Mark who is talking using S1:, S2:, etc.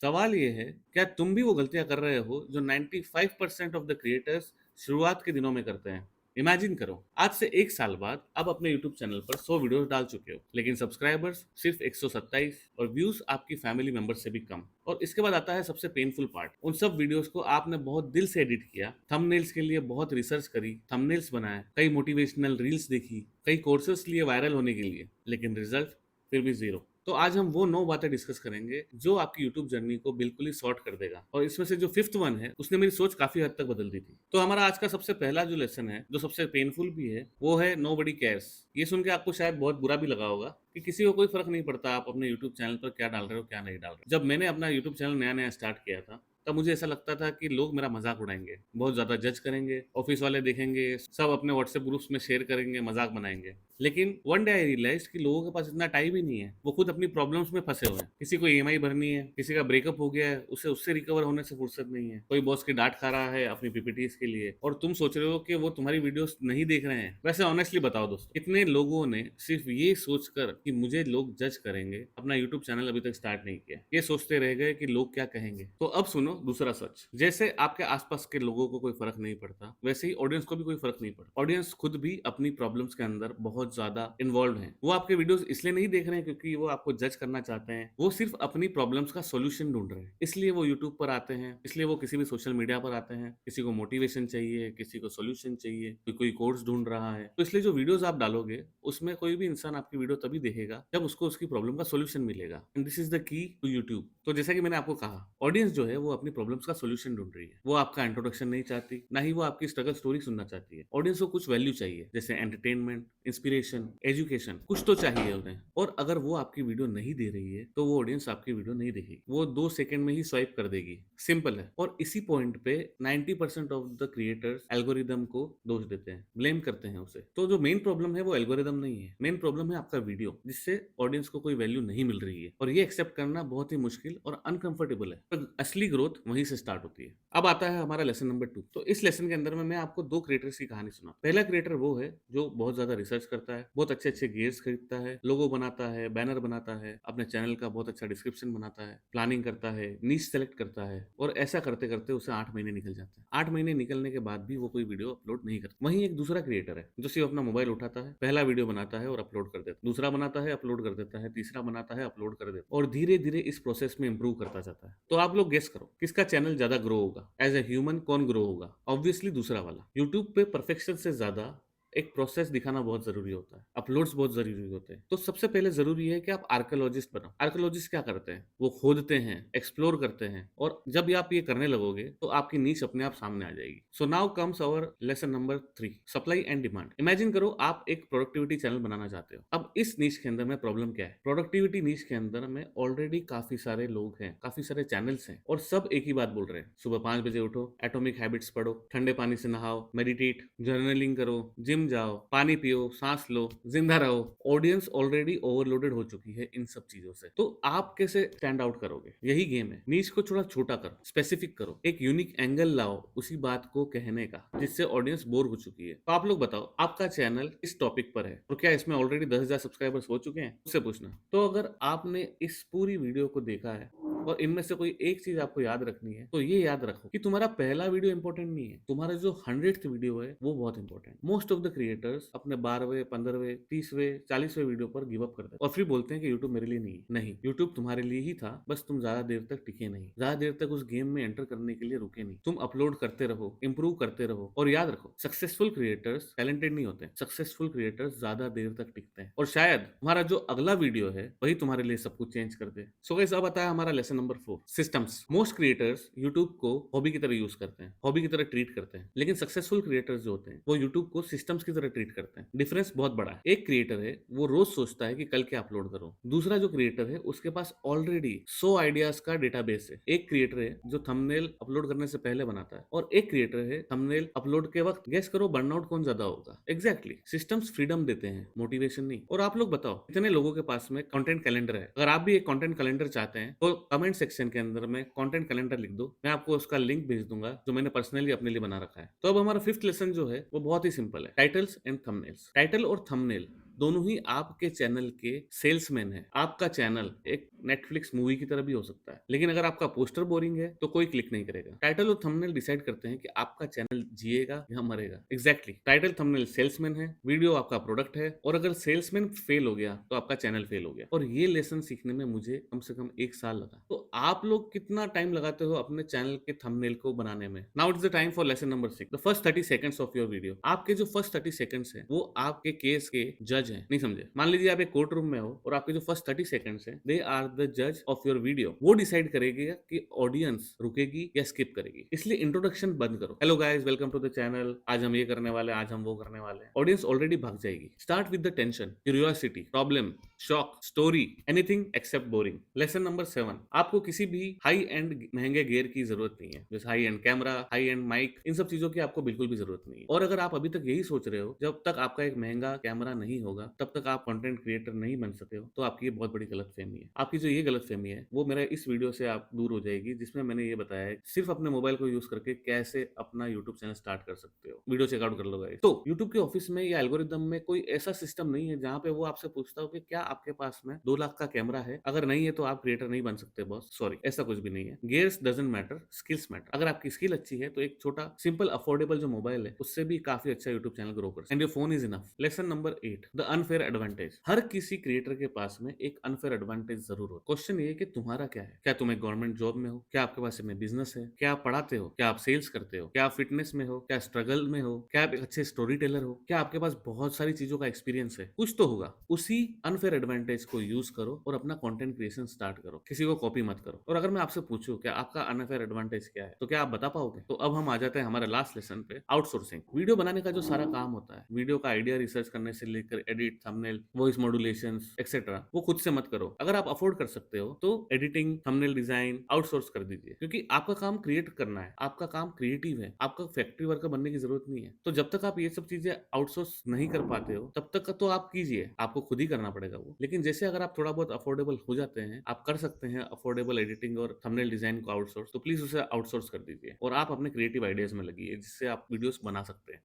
S1: सवाल ये है, क्या तुम भी वो गलतियां कर रहे हो जो 95% ऑफ द क्रिएटर्स शुरुआत के दिनों में करते हैं? इमेजिन करो, आज से 1 साल बाद आप अपने यूट्यूब चैनल पर 100 वीडियोस डाल चुके हो, लेकिन सब्सक्राइबर्स सिर्फ 127 और व्यूज आपकी फैमिली मेंबर से भी कम। और इसके बाद आता है सबसे पेनफुल पार्ट। उन सब वीडियोस को आपने बहुत दिल से एडिट किया, थंबनेल्स के लिए बहुत रिसर्च करी, थंबनेल्स बनाए, कई मोटिवेशनल रील्स देखी, कई कोर्सेस लिए वायरल होने के लिए, लेकिन रिजल्ट फिर भी जीरो। तो आज हम वो 9 बातें डिस्कस करेंगे जो आपकी यूट्यूब जर्नी को बिल्कुल ही सॉर्ट कर देगा। और इसमें से जो फिफ्थ वन है, उसने मेरी सोच काफी हद तक बदल दी थी। तो हमारा आज का सबसे पहला जो लेसन है, जो सबसे पेनफुल भी है, वो है नोबडी केयर्स। ये सुन के आपको शायद बहुत बुरा भी लगा होगा कि किसी को कोई फर्क नहीं पड़ता आप अपने यूट्यूब चैनल पर क्या डाल रहे हो, क्या नहीं डाल रहे हो। जब मैंने अपना यूट्यूब चैनल नया नया स्टार्ट किया था, तब मुझे ऐसा लगता था कि लोग मेरा मजाक उड़ाएंगे, बहुत ज्यादा जज करेंगे, ऑफिस वाले देखेंगे, सब अपने व्हाट्सएप ग्रुप्स में शेयर करेंगे, मजाक बनाएंगे। लेकिन वन डे आई रियलाइज कि लोगों के पास इतना टाइम ही नहीं है, वो खुद अपनी प्रॉब्लम्स में फंसे हुए हैं। किसी को ईएमआई भरनी है, किसी का ब्रेकअप हो गया है, उसे उससे रिकवर होने से फुर्सत नहीं है, कोई बॉस की डांट खा रहा है अपनी पीपीटीज के लिए, और तुम सोच रहे हो कि वो तुम्हारी वीडियोस नहीं देख रहे हैं। वैसे ऑनेस्टली बताओ दोस्तों, कितने लोगों ने सिर्फ ये सोचकर कि मुझे लोग जज करेंगे अपना यूट्यूब चैनल अभी तक स्टार्ट नहीं किया, ये सोचते रह गए कि लोग क्या कहेंगे। तो अब सुनो दूसरा सच। जैसे आपके आसपास के लोगों को कोई फर्क नहीं पड़ता, वैसे ही ऑडियंस को भी कोई फर्क नहीं पड़ता। ऑडियंस खुद भी अपनी प्रॉब्लम्स के अंदर बहुत ज्यादा इन्वॉल्व हैं। वो आपके वीडियोस इसलिए नहीं देख रहे हैं क्योंकि वो आपको जज करना चाहते हैं, वो सिर्फ अपनी प्रॉब्लम्स का सॉल्यूशन ढूंढ रहे हैं। इसलिए वो यूट्यूब पर आते हैं, इसलिए वो किसी भी सोशल मीडिया पर आते हैं। किसी को मोटिवेशन चाहिए, किसी को सॉल्यूशन चाहिए, कोई कोर्स ढूंढ रहा है। तो इसलिए जो वीडियोस आप डालोगे, उसमें कोई भी इंसान आपकी वीडियो तभी देखेगा जब उसको उसकी प्रॉब्लम का सॉल्यूशन मिलेगा। And this is the key to YouTube. तो जैसा कि मैंने आपको कहा, ऑडियंस जो है वो अपनी प्रॉब्लम्स का सॉल्यूशन ढूंढ रही है। वो आपका इंट्रोडक्शन नहीं चाहती, ना ही वो आपकी स्ट्रगल स्टोरी सुनना चाहती है। ऑडियंस को कुछ वैल्यू चाहिए, जैसे एंटरटेनमेंट, इंस्पिरेशन, एजुकेशन, कुछ तो चाहिए उन्हें। और अगर वो आपकी वीडियो नहीं दे रही है, तो वो ऑडियंस आपकी वीडियो नहीं देखेगी, वो 2 सेकंड में ही स्वाइप कर देगी। सिंपल है। और इसी पॉइंट पे 90% ऑफ द क्रिएटर्स एल्गोरिदम को दोष देते हैं, ब्लेम करते हैं उसे। तो जो मेन प्रॉब्लम है वो एल्गोरिदम नहीं है, मेन प्रॉब्लम है आपका वीडियो, जिससे ऑडियंस को कोई वैल्यू नहीं मिल रही है। और ये एक्सेप्ट करना बहुत ही मुश्किल और अनकंफर्टेबल है, पर असली ग्रोथ वहीं से स्टार्ट होती है। अब आता है हमारा लेसन नंबर 2। तो इस लेसन के अंदर में मैं आपको 2 क्रिएटर्स की कहानी सुना। पहला क्रिएटर वो है जो बहुत ज्यादा रिसर्च करता है, बहुत अच्छे अच्छे गियर्स खरीदता है, लोगो बनाता है, बैनर बनाता है, अपने चैनल का बहुत अच्छा डिस्क्रिप्शन बनाता है, प्लानिंग करता है, नीश सेलेक्ट करता है, और ऐसा करते करते उसे 8 महीने निकल जाते हैं। 8 महीने निकलने के बाद भी वो कोई वीडियो अपलोड नहीं करता। वहीं एक दूसरा क्रिएटर है जो सिर्फ अपना मोबाइल उठाता है, पहला वीडियो बनाता है और अपलोड कर देता है, दूसरा बनाता है, अपलोड कर देता है, तीसरा बनाता है, अपलोड कर देता है, और धीरे धीरे इस प्रोसेस में इंप्रूव करता जाता है। तो आप लोग गेस करो किसका चैनल ज्यादा ग्रो होगा? एज ए ह्यूमन कौन ग्रो होगा? ऑब्वियसली दूसरा वाला। यूट्यूब पे परफेक्शन से ज्यादा एक प्रोसेस दिखाना बहुत जरूरी होता है, अपलोड्स बहुत जरूरी होते हैं। तो सबसे पहले जरूरी है कि आप आर्कोलॉजिस्ट बनो। आर्कोलॉजिस्ट क्या करते हैं? वो खोदते हैं, एक्सप्लोर करते हैं, और जब आप ये करने लगोगे तो आपकी नीच अपने आप सामने आ जाएगी। So now comes our lesson number 3, supply and demand. Imagine करो आप एक प्रोडक्टिविटी चैनल बनाना चाहते हो। अब इस नीच के अंदर में प्रॉब्लम क्या है? प्रोडक्टिविटी नीच के अंदर में ऑलरेडी काफी सारे लोग हैं, काफी सारे चैनल्स हैं, और सब एक ही बात बोल रहे हैं, सुबह 5 बजे उठो, एटॉमिक हैबिट्स पढ़ो, ठंडे पानी से नहाओ, मेडिटेट, जर्नलिंग करो, जिम जाओ, पानी पियो, सांस लो, जिंदा रहो। ऑडियंस ऑलरेडी ओवरलोडेड हो चुकी है इन सब चीजों से। तो आप कैसे स्टैंड आउट करोगे? यही गेम है। नीच को थोड़ा छोटा करो, स्पेसिफिक करो, एक यूनिक एंगल लाओ उसी बात को कहने का जिससे ऑडियंस बोर हो चुकी है। तो आप लोग बताओ, आपका चैनल इस टॉपिक पर है और क्या इसमें ऑलरेडी 10,000 सब्सक्राइबर्स हो चुके हैं? उससे पूछना। तो अगर आपने इस पूरी वीडियो को देखा है और इनमें से कोई एक चीज आपको याद रखनी है, तो ये याद रखो कि तुम्हारा पहला वीडियो इंपॉर्टेंट नहीं है, तुम्हारा जो 100th वीडियो है वो बहुत important. Most of the creators अपने 12वें, 15वें, 30वें, 40वें वीडियो पर गिव अप कर देते हैं और फिर बोलते हैं कि यूट्यूब मेरे लिए नहीं है। नहीं, यूट्यूब तुम्हारे लिए ही था, बस तुम ज्यादा देर तक टिके नहीं, ज्यादा देर तक उस गेम में एंटर करने के लिए रुके नहीं। तुम अपलोड करते रहो, इंप्रूव करते रहो, और याद रखो सक्सेसफुल क्रिएटर्स टैलेंटेड नहीं होते, सक्सेसफुल क्रिएटर्स ज्यादा देर तक टिकते हैं, और शायद तुम्हारा जो अगला वीडियो है वही तुम्हारे लिए सब कुछ चेंज कर दे। सो गाइस, अब आता है हमारा lesson number 4, systems. Most creators YouTube को हॉबी की तरह यूज करते हैं, हॉबी की तरह ट्रीट करते हैं, लेकिन सक्सेसफुल क्रिएटर्स जो होते हैं वो यूट्यूब को सिस्टम्स की तरह ट्रीट करते हैं। डिफरेंस बहुत बड़ा है। एक क्रिएटर है वो रोज सोचता है कि कल क्या अपलोड करूं, दूसरा जो क्रिएटर है उसके पास ऑलरेडी 100 आइडियाज का डेटाबेस है। एक क्रिएटर है जो थंबनेल अपलोड करने से पहले बनाता है, और एक क्रिएटर है थंबनेल अपलोड के वक्त। गेस करो बर्नआउट कौन ज्यादा होगा? एग्जैक्टली, सिस्टम्स फ्रीडम देते हैं, मोटिवेशन नहीं। और आप लोग बताओ, कितने लोगों के पास में कंटेंट कैलेंडर है? अगर आप भी एक कंटेंट कैलेंडर चाहते हैं तो कमेंट सेक्शन के अंदर में कंटेंट कैलेंडर लिख दो, मैं आपको उसका लिंक भेज दूंगा जो मैंने पर्सनली अपने लिए बना रखा है। तो अब हमारा फिफ्थ लेसन जो है वो बहुत ही सिंपल है, टाइटल्स एंड थंबनेल्स। टाइटल और थंबनेल दोनों ही आपके चैनल के सेल्समैन है। आपका चैनल एक नेटफ्लिक्स मूवी की तरह भी हो सकता है, लेकिन अगर आपका पोस्टर बोरिंग है तो कोई क्लिक नहीं करेगा। टाइटल और थंबनेल डिसाइड करते हैं कि आपका चैनल जिएगा या मरेगा। एग्जैक्टली, टाइटल थंबनेल सेल्समैन है, वीडियो आपका प्रोडक्ट है, और अगर सेल्समैन फेल हो गया तो आपका चैनल फेल हो गया। और ये लेसन सीखने में मुझे कम से कम 1 साल लगा। तो आप लोग कितना टाइम लगाते हो अपने चैनल के थंबनेल को बनाने में? Now it's the time for lesson number 6, the first 30 seconds of your video. आपके जो फर्स्ट 30 सेकंड्स है वो आपके केस के जज हैं। नहीं समझे? मान लीजिए आप एक कोर्ट रूम में हो और आपके जो फर्स्ट 30 सेकंड्स है दे आर द जज ऑफ योर वीडियो। वो डिसाइड करेगी कि ऑडियंस रुकेगी या स्किप करेगी। इसलिए इंट्रोडक्शन बंद करो। Hello guys, welcome to the channel. आज हम ये करने वाले हैं, आज हम वो करने वाले हैं। ऑडियंस ऑलरेडी भाग जाएगी। Start with the tension, curiosity, problem, shock, story, anything accept boring. Lesson number 7, आपको किसी भी हाई एंड महंगे गियर की जरूरत नहीं है, जैसे high end camera, high end mic, इन सब चीजों की आपको बिल्कुल भी जरूरत नहीं है। और अगर आप अभी तक यही सोच रहे हो जब तक आपका एक महंगा कैमरा नहीं होगा तब तक आप कंटेंट क्रिएटर नहीं बन सकते हो, तो आपकी ये बहुत बड़ी गलतफहमी है। आपकी जो ये गलतफहमी है वो मेरा इस वीडियो से आप दूर हो जाएगी, जिसमें मैंने ये बताया है सिर्फ अपने मोबाइल को यूज करके कैसे अपना यूट्यूब चैनल स्टार्ट कर सकते हो। वीडियो चेकआउट कर लो गाइस। तो यूट्यूब के ऑफिस में या एल्गोरिदम में कोई ऐसा सिस्टम नहीं है जहां पे वो आपसे पूछता हो कि क्या आपके पास में 2 लाख का कैमरा है, अगर नहीं है तो आप क्रिएटर नहीं बन सकते बॉस। सॉरी, ऐसा कुछ भी नहीं है। Gears doesn't matter, skills matter. अगर आपकी स्किल अच्छी है तो एक छोटा सिंपल अफोर्डेबल जो मोबाइल है उससे भी काफी अच्छा यूट्यूब चैनल ग्रो कर सकते, and your phone is enough. Lesson number 8, the unfair advantage. हर किसी क्रिएटर के पास में एक अनफेयर एडवांटेज जरूर हो। क्वेश्चन ये है कि तुम्हारा क्या है? क्या तुम एक गवर्नमेंट जॉब में हो? क्या आपके पास में बिजनेस है? क्या आप पढ़ाते हो? क्या आप सेल्स करते हो? क्या आप फिटनेस में हो? क्या स्ट्रगल में हो? क्या आप एक अच्छे स्टोरी टेलर हो? क्या आपके पास बहुत सारी चीजों का एक्सपीरियंस है? कुछ तो होगा। उसी अनफेयर एडवांटेज को यूज करो और अपना कंटेंट क्रिएशन स्टार्ट करो। किसी को कॉपी मत करो। और अगर मैं आपसे पूछूं कि आपका अनफेयर एडवांटेज क्या है, तो क्या आप बता पाओगे? तो अब हम आ जाते हैं हमारे लास्ट लेसन पे, आउटसोर्सिंग। वीडियो बनाने का जो सारा काम होता है, वीडियो का आइडिया रिसर्च करने से लेकर edit, thumbnail, voice modulation etcetera, वो खुद से मत करो। अगर आप अफोर्ड कर सकते हो तो एडिटिंग, थंबनेल डिजाइन आउटसोर्स कर दीजिए, क्योंकि आपका काम क्रिएट करना है, आपका काम क्रिएटिव है, आपका फैक्ट्री वर्कर बनने की जरूरत नहीं है। तो जब तक आप ये सब चीजें आउटसोर्स नहीं कर पाते हो तब तक तो आप कीजिए, आपको खुद ही करना पड़ेगा वो। लेकिन जैसे अगर आप थोड़ा बहुत अफोर्डेबल हो जाते हैं, आप कर सकते हैं अफोर्डेबल एडिटिंग और थंबनेल डिजाइन को आउटसोर्स, तो प्लीज उसे आउटसोर्स कर दीजिए और आप अपने क्रिएटिव आइडियाज में लगिए जिससे आप वीडियोस बना सकते हैं।